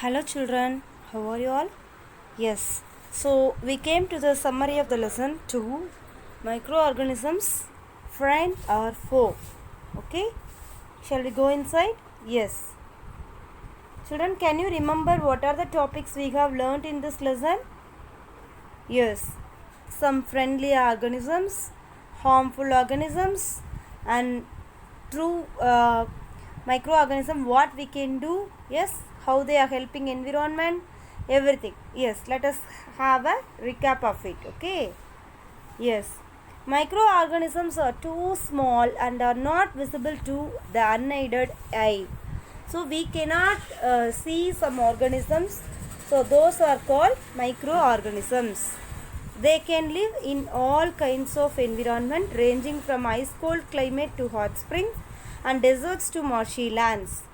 Hello children, how are you all? Yes, so we came to the summary of the lesson 2 microorganisms, friend or foe. Okay, shall we go inside? Yes. Children, can you remember what are the topics we have learnt in this lesson? Yes, some friendly organisms, harmful organisms, and through microorganism what we can do. Yes, how they are helping environment, everything. Yes, let us have a recap of it. Okay. Yes, microorganisms are too small and are not visible to the unaided eye, so we cannot see some organisms, so those are called microorganisms. They can live in all kinds of environment ranging from ice cold climate to hot springs and deserts to marshy lands.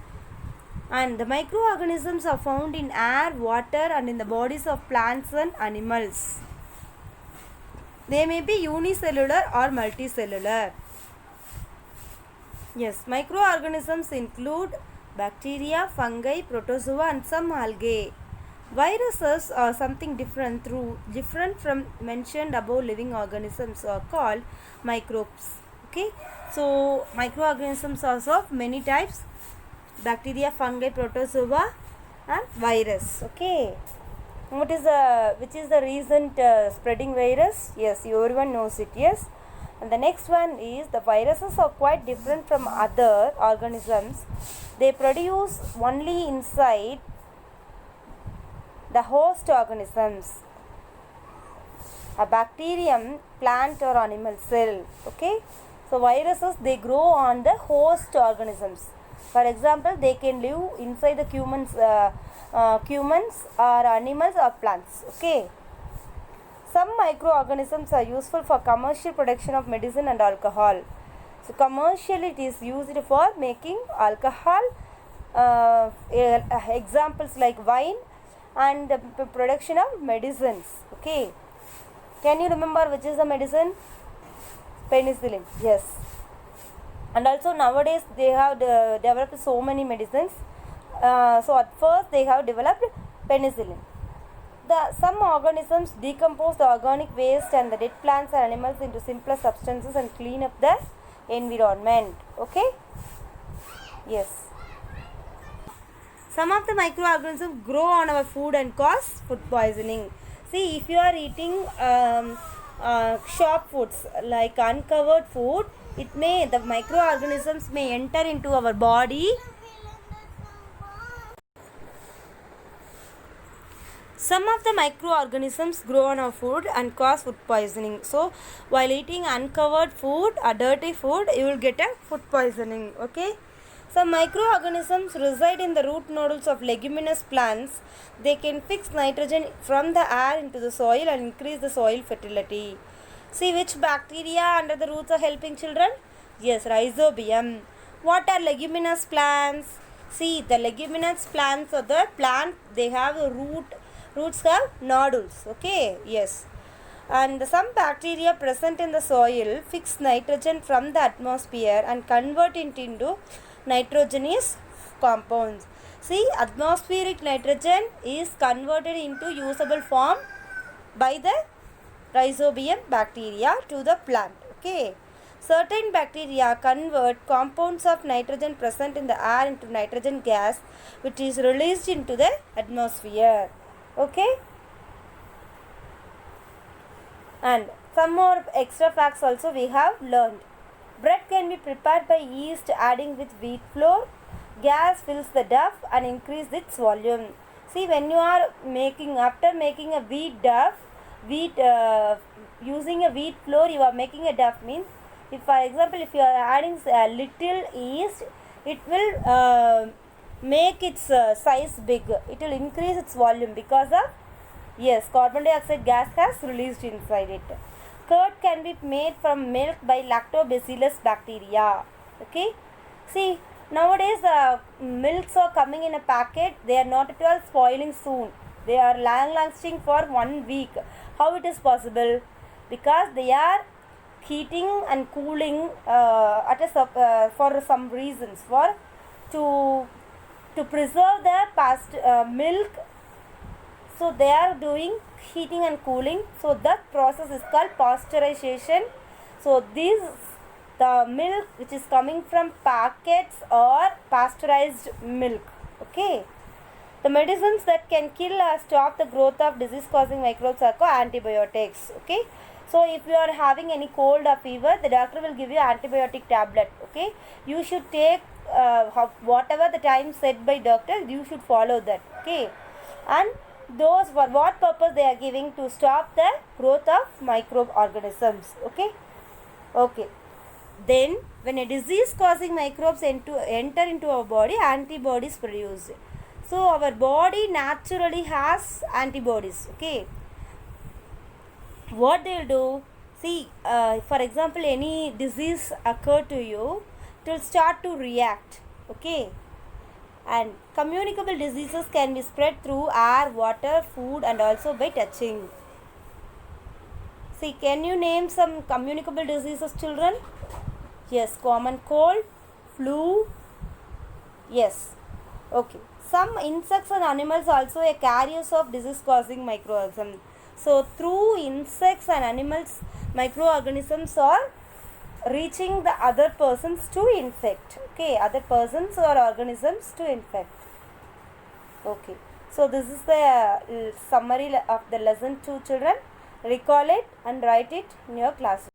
And the microorganisms are found in air, water and in the bodies of plants and animals. They may be unicellular or multicellular. Yes, microorganisms include bacteria, fungi, protozoa and some algae. Viruses are something different from mentioned above living organisms are called microbes. Okay, so microorganisms are of many types: bacteria, fungi, protozoa and virus. Okay, which is the recent spreading virus? Yes, everyone knows it. Yes, and the next one is the viruses are quite different from other organisms. They produce only inside the host organisms, a bacterium, plant or animal cell. Okay, so viruses, they grow on the host organisms. For example, they can live inside the humans or animals or plants. Okay, some microorganisms are useful for commercial production of medicine and alcohol. So commercially it is used for making alcohol, examples like wine, and the production of medicines. Okay, can you remember which is the medicine? Penicillin. Yes, and also nowadays they have developed so many medicines. So at first they have developed penicillin. Some organisms decompose the organic waste and the dead plants and animals into simpler substances and clean up the environment. Okay, yes. Some of the microorganisms grow on our food and cause food poisoning. See, if you are eating shop foods like uncovered food, the microorganisms may enter into our body. Some of the microorganisms grow on our food and cause food poisoning. So, while eating uncovered food or dirty food, you will get a food poisoning. Okay. Some microorganisms reside in the root nodules of leguminous plants. They can fix nitrogen from the air into the soil and increase the soil fertility. See, which bacteria under the roots are helping children? Yes, rhizobium. What are leguminous plants? See, the leguminous plants are the plant, they have a roots have nodules. Okay, yes. And some bacteria present in the soil fix nitrogen from the atmosphere and convert it into nitrogenous compounds. See, atmospheric nitrogen is converted into usable form by the rhizobium bacteria to the plant. Okay, certain bacteria convert compounds of nitrogen present in the air into nitrogen gas, which is released into the atmosphere. Okay, and some more extra facts also we have learned. Bread can be prepared by yeast adding with wheat flour. Gas fills the duff and increase its volume. See, when you are after making a using a wheat flour, you are making a duff. Means, if for example, if you are adding a little yeast, it will make its size big. It will increase its volume because of, yes, carbon dioxide gas has released inside it. Curd can be made from milk by lactobacillus bacteria. Okay, see, nowadays milks are coming in a packet. They are not at all spoiling soon. They are lasting for 1 week. How it is possible? Because they are heating and cooling for some reasons, to to preserve the past milk. So they are doing heating and cooling. So that process is called pasteurization. So this the milk which is coming from packets or pasteurized milk. Okay. The medicines that can kill or stop the growth of disease causing microbes are called antibiotics. Okay. So if you are having any cold or fever, the doctor will give you antibiotic tablet. Okay. You should take whatever the time set by doctor, you should follow that. Okay. And those for what purpose they are giving? To stop the growth of microorganisms. Okay. Okay. Then when a disease causing microbes enter into our body, antibodies produced. So our body naturally has antibodies. Okay. What they'll do, see, for example, any disease occur to you, it will start to react. Okay. And communicable diseases can be spread through air, water, food, and also by touching. See, can you name some communicable diseases, children? Yes, common cold, flu. Yes. Okay. Some insects and animals also are carriers of disease causing microorganisms. So through insects and animals, microorganisms are reaching the other persons to infect. Okay, other persons or organisms to infect. Okay. So this is the summary of the lesson 2, children. Recall it and write it in your class.